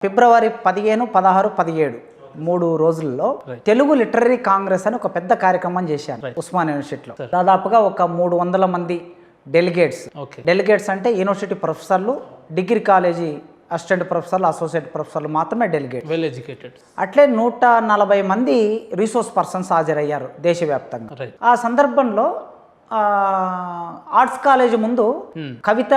ఫిబ్రవరి 15, 16, 17 3 రోజుల్లో తెలుగు లిటరరీ కాంగ్రెస్ అని ఒక పెద్ద కార్యక్రమం చేశాను ఉస్మానియా యూనివర్సిటీలో. దాదాపుగా ఒక 300 మంది డెలిగేట్స్ అంటే యూనివర్సిటీ ప్రొఫెసర్లు, డిగ్రీ కాలేజీ అసిస్టెంట్ ప్రొఫెసర్లు, అసోసియేట్ ప్రొఫెసర్లు మాత్రమే డెలిగేట్. Well educated. అట్లే 140 మంది రిసోర్స్ పర్సన్స్ హాజరయ్యారు దేశవ్యాప్తంగా. ఆ సందర్భంలో ఆర్ట్స్ కాలేజీ ముందు కవిత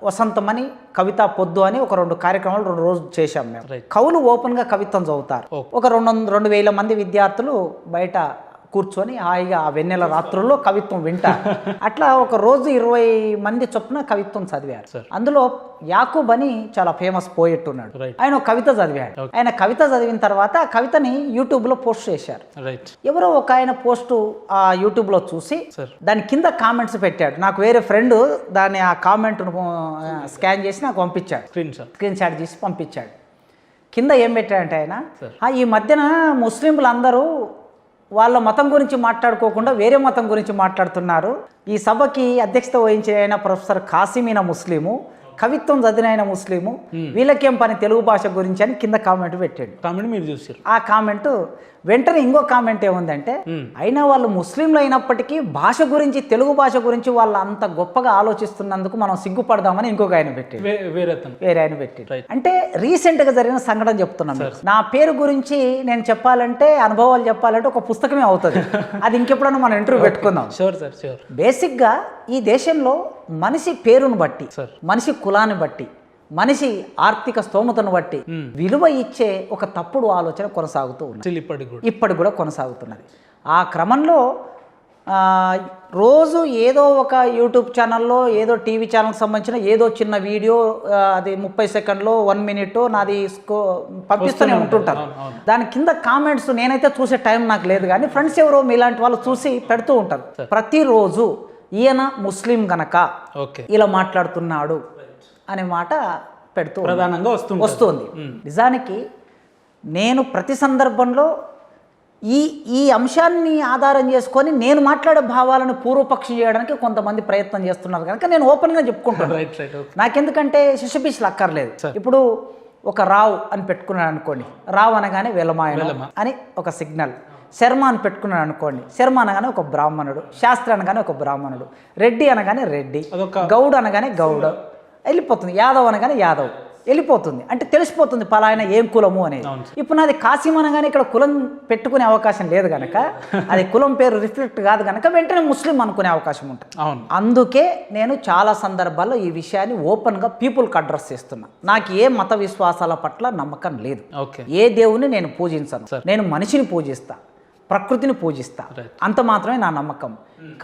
వసంతం అని, కవిత పొద్దు అని ఒక 2 కార్యక్రమాలు 2 రోజులు చేశాం మేము. కవులు ఓపెన్ గా కవిత్వం చదువుతారు. ఒక 2,000 మంది విద్యార్థులు బయట కూర్చొని హాయిగా ఆ వెన్నెల రాత్రుల్లో కవిత్వం వింటారు. అట్లా ఒక రోజు 20 మంది చొప్పున కవిత్వం చదివారు. అందులో యాకూబ్ అని చాలా ఫేమస్ పోయెట్ ఉన్నాడు. ఆయన ఒక కవిత చదివాడు. ఆయన కవిత చదివిన తర్వాత ఆ కవితని యూట్యూబ్ లో పోస్ట్ చేశారు. ఎవరో ఒక ఆయన పోస్ట్ ఆ యూట్యూబ్ లో చూసి దాని కింద కామెంట్స్ పెట్టాడు. నాకు వేరే ఫ్రెండ్ దాన్ని ఆ కామెంట్ స్కాన్ చేసి నాకు పంపించాడు, స్క్రీన్ షాట్ చేసి పంపించాడు. కింద ఏం పెట్టాడంటే ఆయన, ఈ మధ్యన ముస్లింలు అందరూ వాళ్ళ మతం గురించి మాట్లాడుకోకుండా వేరే మతం గురించి మాట్లాడుతున్నారు. ఈ సభకి అధ్యక్షత వహించిన ప్రొఫెసర్ కాసిమీన ముస్లిము, కవిత్వం చదివిన ముస్లిము, వీళ్ళకేం పని తెలుగు భాష గురించి అని కింద కామెంట్ పెట్టాడు. కామెంట్ మీరు చూసారు? ఆ కామెంట్ వెంటనే ఇంకో కామెంట్ ఏముందంటే, అయినా వాళ్ళు ముస్లింలు అయినప్పటికీ భాష గురించి, తెలుగు భాష గురించి వాళ్ళు అంత గొప్పగా ఆలోచిస్తున్నందుకు మనం సిగ్గుపడదామని ఇంకొక ఆయన పెట్టాడు, వేరే ఆయన పెట్టాడు. అంటే రీసెంట్ గా జరిగిన సంఘటన చెప్తున్నాను. నా పేరు గురించి నేను చెప్పాలంటే, అనుభవాలు చెప్పాలంటే ఒక పుస్తకమే అవుతుంది. అది ఇంకెప్పుడన్నా మనం ఇంటర్వ్యూ పెట్టుకుందాం. బేసిక్ గా ఈ దేశంలో మనిషి పేరును బట్టి, మనిషి కులాన్ని బట్టి, మనిషి ఆర్థిక స్తోమతను బట్టి విలువ ఇచ్చే ఒక తప్పుడు ఆలోచన కొనసాగుతూ ఉన్నది. ఇప్పటికి కూడా కొనసాగుతున్నది. ఆ క్రమంలో రోజు ఏదో ఒక యూట్యూబ్ ఛానల్లో, ఏదో టీవీ ఛానల్కి సంబంధించిన ఏదో చిన్న వీడియో, అది 30 సెకండ్లో 1 మినిట్ నాది పంపిస్తూనే ఉంటుంటారు. దాని కింద కామెంట్స్ నేనైతే చూసే టైం నాకు లేదు, కానీ ఫ్రెండ్స్ ఎవరో మీలాంటి వాళ్ళు చూసి పెడుతూ ఉంటారు. ప్రతిరోజు ఈయన ముస్లిం గనక ఇలా మాట్లాడుతున్నాడు అనే మాట పెడుతూ ప్రధానంగా వస్తుంది. నిజానికి నేను ప్రతి సందర్భంలో ఈ అంశాన్ని ఆధారం చేసుకొని నేను మాట్లాడే భావాలను పూర్వపక్షం చేయడానికి కొంతమంది ప్రయత్నం చేస్తున్నారు కనుక నేను ఓపెన్గా చెప్పుకుంటాను. నాకెందుకంటే శిశుపిచ్చులు అక్కర్లేదు. ఇప్పుడు ఒక రావు అని పెట్టుకున్నాను అనుకోండి, రావు అనగానే వెలమాయన అని ఒక సిగ్నల్. శర్మ అని పెట్టుకున్నాడు అనుకోండి, శర్మ అనగానే ఒక బ్రాహ్మణుడు, శాస్త్రి అనగానే ఒక బ్రాహ్మణుడు, రెడ్డి అనగానే రెడ్డి, గౌడ్ అనగానే గౌడ్ వెళ్ళిపోతుంది, యాదవ్ అనగానే యాదవ్ వెళ్ళిపోతుంది. అంటే తెలిసిపోతుంది పలాయన ఏం కులము అనేది. ఇప్పుడు నాది కాసిం అనగానే ఇక్కడ కులం పెట్టుకునే అవకాశం లేదు కనుక, అది కులం పేరు రిఫ్లెక్ట్ కాదు కనుక వెంటనే ముస్లిం అనుకునే అవకాశం ఉంటుంది. అందుకే నేను చాలా సందర్భాల్లో ఈ విషయాన్ని ఓపెన్గా పీపుల్కి అడ్రస్ చేస్తున్నా. నాకు ఏ మత విశ్వాసాల పట్ల నమ్మకం లేదు. ఏ దేవుని నేను పూజించను. నేను మనిషిని పూజిస్తా, ప్రకృతిని పూజిస్తా, అంత మాత్రమే నా నమ్మకం.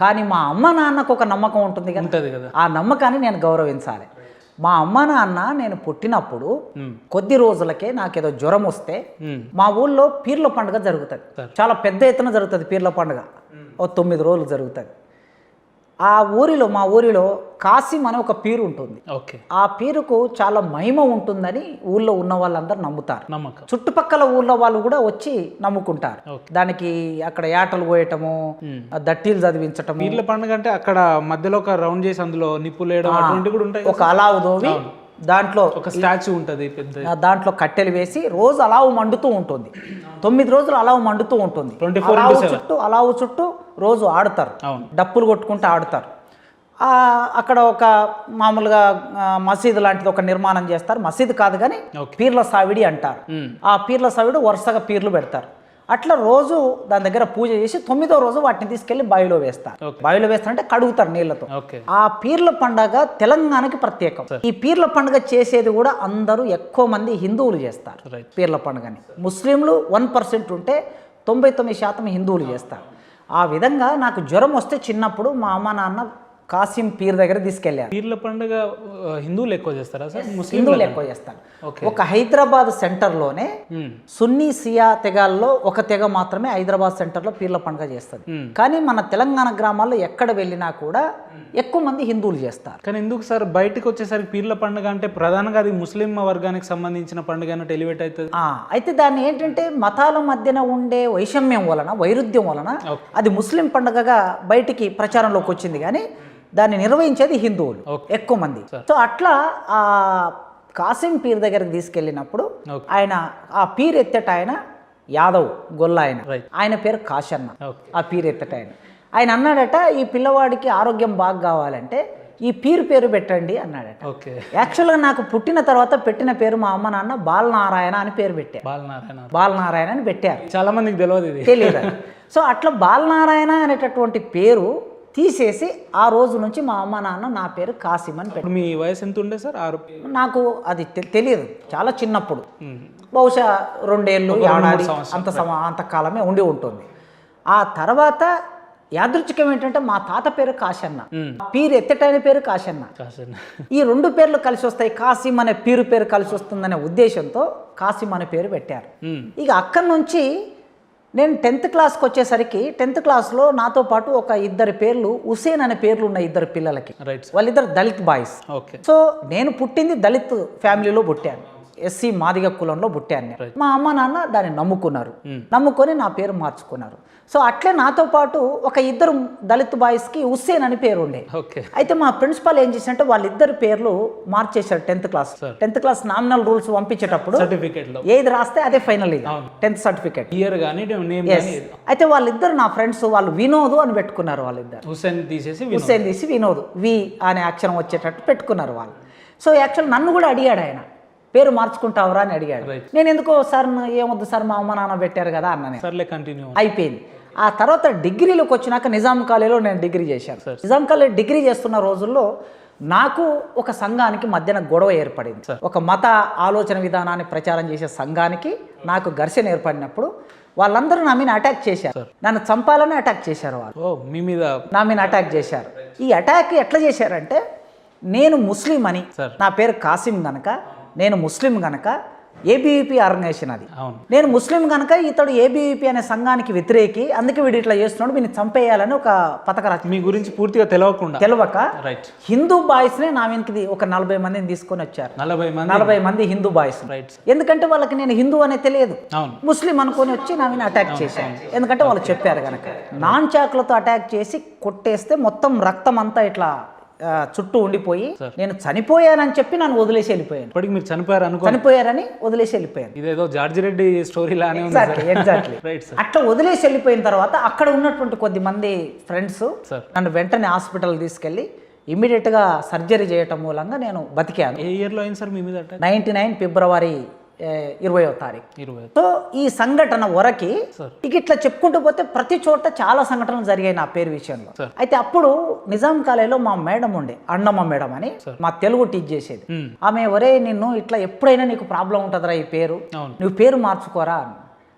కానీ మా అమ్మ నాన్నకు ఒక నమ్మకం ఉంటుంది కదా, ఆ నమ్మకాన్ని నేను గౌరవించాలి. మా అమ్మ నాన్న నేను పుట్టినప్పుడు కొద్ది రోజులకే నాకేదో జ్వరం వస్తే మా ఊళ్ళో పీర్ల పండుగ జరుగుతుంది. చాలా పెద్ద ఎత్తున జరుగుతుంది పీర్ల పండుగ. 9 రోజులు జరుగుతుంది. మా ఊరిలో కాసిం అనే ఒక పీరు ఉంటుంది. ఆ పీరుకు చాలా మహిమ ఉంటుందని ఊళ్ళో ఉన్న వాళ్ళందరూ నమ్ముతారు. చుట్టుపక్కల ఊళ్ళో వాళ్ళు కూడా వచ్చి నమ్ముకుంటారు. దానికి అక్కడ యాటలు పోయటము, దట్టీలు చదివించటము. పీర్ల పండుగ అంటే అక్కడ మధ్యలో ఒక రౌండ్ చేసి అందులో నిప్పులు వేయడం అటువంటివి కూడా ఉంటాయి. ఒక అలావు దోవి దాంట్లో ఒక స్టాచ్యూ ఉంటుంది పెద్ద, దాంట్లో కట్టెలు వేసి రోజు అలావు మండుతూ ఉంటుంది. 9 రోజులు అలావు మండుతూ ఉంటుంది. అలావు చుట్టూ రోజు ఆడతారు, డప్పులు కొట్టుకుంటూ ఆడతారు. అక్కడ ఒక మామూలుగా మసీదు లాంటిది ఒక నిర్మాణం చేస్తారు. మసీదు కాదు కానీ పీర్ల సావిడి అంటారు. ఆ పీర్ల సావిడి వరుసగా పీర్లు పెడతారు. అట్లా రోజు దాని దగ్గర పూజ చేసి 9వ రోజు వాటిని తీసుకెళ్లి బావిలో వేస్తారు. బావిలో వేస్తారంటే కడుగుతారు నీళ్లతో. ఆ పీర్ల పండుగ తెలంగాణకి ప్రత్యేకం. ఈ పీర్ల పండుగ చేసేది కూడా అందరూ ఎక్కువ మంది హిందువులు చేస్తారు. పీర్ల పండుగని ముస్లింలు 1% ఉంటే 99% హిందువులు చేస్తారు. ఆ విధంగా నాకు జ్వరం వస్తే చిన్నప్పుడు మా అమ్మ నాన్న కాసిం పీర్ దగ్గర తీసుకెళ్లారు. పీర్ల పండుగ హిందువులు ఎక్కువ చేస్తారా సార్? హిందువులు ఎక్కువ చేస్తారు. ఒక హైదరాబాద్ సెంటర్లోనే సున్నీ సియా తెగాల్లో ఒక తెగ మాత్రమే హైదరాబాద్ సెంటర్లో పీర్ల పండుగ చేస్తుంది. కానీ మన తెలంగాణ గ్రామాల్లో ఎక్కడ వెళ్ళినా కూడా ఎక్కువ మంది హిందువులు చేస్తారు. కానీ ఎందుకు సార్ బయటకు వచ్చేసరికి పీర్ల పండుగ అంటే ప్రధానంగా అది ముస్లిం వర్గానికి సంబంధించిన పండుగ అన్నట్టు ఎలివేట్ అవుతుంది. అయితే దాన్ని ఏంటంటే మతాల మధ్యన ఉండే వైషమ్యం వలన, వైరుధ్యం వలన అది ముస్లిం పండుగగా బయటికి ప్రచారంలోకి వచ్చింది. కానీ దాన్ని నిర్వహించేది హిందువులు ఎక్కువ మంది. సో అట్లా కాసిం పీర్ దగ్గరికి తీసుకెళ్ళినప్పుడు Okay. ఆయన ఆ పీర్ ఎత్తట ఆయన యాదవ్ గొల్ల ఆయన Right. ఆయన పేరు కాశన్న. Okay. ఆ పీర్ ఎత్తట ఆయన అన్నాడట ఈ పిల్లవాడికి ఆరోగ్యం బాగా కావాలంటే ఈ పీరు పేరు పెట్టండి అన్నాడట. ఓకే. యాక్చువల్గా నాకు పుట్టిన తర్వాత పెట్టిన పేరు మా అమ్మ నాన్న బాలనారాయణ అని పేరు పెట్టారు. బాలనారాయణ అని పెట్టారు. చాలా మందికి తెలియదు ఇది. తెలియదు. సో అట్లా బాలనారాయణ అనేటటువంటి పేరు తీసేసి ఆ రోజు నుంచి మా అమ్మ నాన్న నా పేరు కాసిం అని పెట్టారు. ఇప్పుడు మీ వయసు ఎంత ఉండే సార్? 6. నాకు అది తెలియదు, చాలా చిన్నప్పుడు, బహుశా 2 ఏళ్ళు ఏడాది అంతకాలమే ఉండి ఉంటుంది. ఆ తర్వాత యాదృచ్ఛికం ఏంటంటే మా తాత పేరు కాశన్న, పీరు ఎత్తటైన పేరు కాశన్న. ఈ 2 పేర్లు కలిసి వస్తాయి, కాసిం అనే పీరు పేరు కలిసి వస్తుందనే ఉద్దేశంతో కాసిం అనే పేరు పెట్టారు. ఇక అక్కడి నుంచి నేను 10th క్లాస్కి వచ్చేసరికి 10th క్లాస్లో నాతో పాటు ఒక 2 పేర్లు హుసేన్ అనే పేర్లు ఉన్నాయి 2 పిల్లలకి. వాళ్ళిద్దరు దళిత్ బాయ్స్. సో నేను పుట్టింది దళిత్ ఫ్యామిలీలో పుట్టాను, ఎస్సీ మాదిగ కులంలో పుట్టాను నేను. మా అమ్మ నాన్న దాన్ని నమ్ముకొని నా పేరు మార్చుకున్నారు. సో అట్లే నాతో పాటు ఒక 2 దళిత్ బాయ్స్కి హుస్సేన్ అని పేరు ఉండే. అయితే మా ప్రిన్సిపాల్ ఏం చేశారంటే వాళ్ళిద్దరు పేర్లు మార్చేశారు 10th క్లాస్ నామినల్ రూల్స్ పంపించేటప్పుడు ఏది రాస్తే అదే ఫైనల్, 10th సర్టిఫికేట్. అయితే వాళ్ళిద్దరు నా ఫ్రెండ్స్, వాళ్ళు వినోద్ అని పెట్టుకున్నారు. వాళ్ళిద్దరు హుస్సేన్ తీసి వినోద్, వి అనే అక్షరం వచ్చేటట్టు పెట్టుకున్నారు వాళ్ళు. సో యాక్చువల్ నన్ను కూడా అడిగాడు ఆయన, పేరు మార్చుకుంటావురా అని అడిగాడు. నేను ఎందుకో సార్ ఏమొద్దు సార్ మా అమ్మ నాన్న పెట్టారు కదా అన్న. అయిపోయింది. ఆ తర్వాత డిగ్రీలోకి వచ్చినాక నిజాం కాలేజీలో నేను డిగ్రీ చేశాను. నిజాం కాలేజ్ డిగ్రీ చేస్తున్న రోజుల్లో నాకు ఒక సంఘానికి మధ్యన గొడవ ఏర్పడింది. ఒక మత ఆలోచన విధానాన్ని ప్రచారం చేసే సంఘానికి నాకు ఘర్షణ ఏర్పడినప్పుడు వాళ్ళందరూ నా మీద అటాక్ చేశారు, నన్ను చంపాలని అటాక్ చేశారు. వాళ్ళు నా మీద అటాక్ చేశారు. ఈ అటాక్ ఎట్లా చేశారంటే, నేను ముస్లిం అని, నా పేరు కాసిం గనక, నేను ముస్లిం గనక, ఏబీవీపీ ఆర్గనైజేషన్ అది, నేను ముస్లిం కనుక ఇతడు ఏబీవీపీ అనే సంఘానికి వ్యతిరేకి, అందుకే వీడు ఇట్లా చేస్తున్నాడు, వీడిని చంపేయాలని ఒక పథక మీ గురించి పూర్తిగా తెలియక హిందూ బాయ్స్ నే నా వెనక్కి ఒక 40 మందిని తీసుకొని వచ్చారు. 40 మంది హిందూ బాయ్స్. ఎందుకంటే వాళ్ళకి నేను హిందూ అనే తెలియదు, ముస్లిం అనుకొని వచ్చి నా మీద అటాక్ చేశాను. ఎందుకంటే వాళ్ళు చెప్పారు కనుక. నాన్ చాకులతో అటాక్ చేసి కొట్టేస్తే మొత్తం రక్తం అంతా ఇట్లా చుట్టూ ఉండిపోయి నేను చనిపోయానని చెప్పి నన్ను వదిలేసి వెళ్ళిపోయాను. మీరు చనిపోయారని వదిలేసి వెళ్ళిపోయాను. ఇదేదో జార్జి రెడ్డి స్టోరీ లానే ఎగ్జాక్ట్లీ. అట్లా వదిలేసి వెళ్ళిపోయిన తర్వాత అక్కడ ఉన్నటువంటి కొద్దిమంది ఫ్రెండ్స్ నన్ను వెంటనే హాస్పిటల్ తీసుకెళ్లి ఇమ్మీడియట్ గా సర్జరీ చేయటం మూలంగా నేను బతికాను. ఏ ఇయర్ లో అయింది సార్ మీ మీద? 99 ఫిబ్రవరి 20వ తారీఖు. సో ఈ సంఘటన వరకి ఇక ఇట్లా చెప్పుకుంటూ పోతే ప్రతి చోట చాలా సంఘటనలు జరిగాయి నా పేరు విషయంలో. అయితే అప్పుడు నిజాం కాలేజీలో మా మేడం ఉండే, అన్నమ్మ మేడం అని, మా తెలుగు టీచ్ చేసేది. ఆమె ఒరే నిన్ను ఇట్లా ఎప్పుడైనా నీకు ప్రాబ్లం ఉంటుందిరా ఈ పేరు, నువ్వు పేరు మార్చుకోరా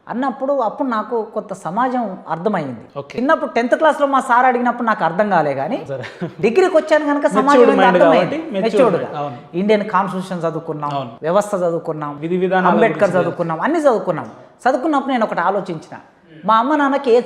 అన్నప్పుడు అప్పుడు నాకు కొంత సమాజం అర్థమైంది. చిన్నప్పుడు 10th క్లాస్లో మా సార్ అడిగినప్పుడు నాకు అర్థం కాలే, కానీ డిగ్రీకి వచ్చాను కనుక సమాజం అర్థమైంది. మెచ్యూర్డ్గా ఇండియన్ కాన్స్టిట్యూషన్ చదువుకున్నాం, వ్యవస్థ చదువుకున్నాం, అంబేద్కర్ చదువుకున్నాం, అన్ని చదువుకున్నప్పుడు నేను ఒకటి ఆలోచించిన, మా అమ్మ నాన్నకి ఏ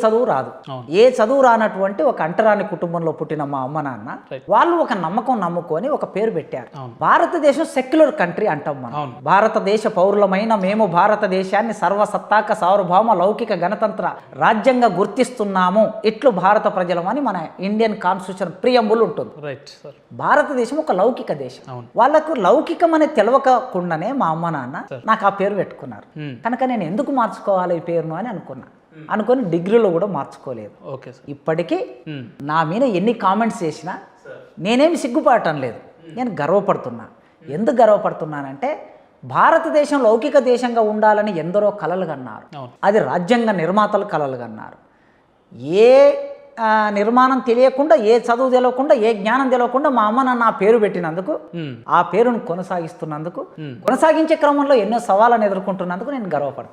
చదువు రానటువంటి ఒక అంటరాని కుటుంబంలో పుట్టిన మా అమ్మ నాన్న వాళ్ళు ఒక నమ్మకం నమ్ముకొని ఒక పేరు పెట్టారు. భారతదేశం సెక్యులర్ కంట్రీ అంటాం మనం. భారతదేశ పౌరులమైన మేము భారతదేశాన్ని సర్వసత్తాక సార్వభౌమ లౌకిక గణతంత్ర రాజ్యంగా గుర్తిస్తున్నాము, ఇట్లు భారత ప్రజలమని మన ఇండియన్ కాన్స్టిట్యూషన్ ప్రియంబుల్ ఉంటుంది. భారతదేశం ఒక లౌకిక దేశం. వాళ్ళకు లౌకికం అని తెలవకుండానే మా అమ్మ నాన్న నాకు ఆ పేరు పెట్టుకున్నారు. కనుక నేను ఎందుకు మార్చుకోవాలి ఈ పేరును అని అనుకొని డిగ్రీలో కూడా మార్చుకోలేదు. ఇప్పటికీ నా మీద ఎన్ని కామెంట్స్ చేసినా నేనేమి సిగ్గుపడటం లేదు, నేను గర్వపడుతున్నా. ఎందుకు గర్వపడుతున్నానంటే భారతదేశం లౌకిక దేశంగా ఉండాలని ఎందరో కలలు కన్నారు, అది రాజ్యాంగ నిర్మాతలు కలలు కన్నారు. ఏ నిర్మాణం తెలియకుండా, ఏ చదువు తెలియకుండా, ఏ జ్ఞానం తెలియకుండా మా అమ్మ నాన్న ఆ పేరు పెట్టినందుకు, ఆ పేరును కొనసాగిస్తున్నందుకు, కొనసాగించే క్రమంలో ఎన్నో సవాళ్ళను ఎదుర్కొంటున్నందుకు నేను గర్వపడతాను.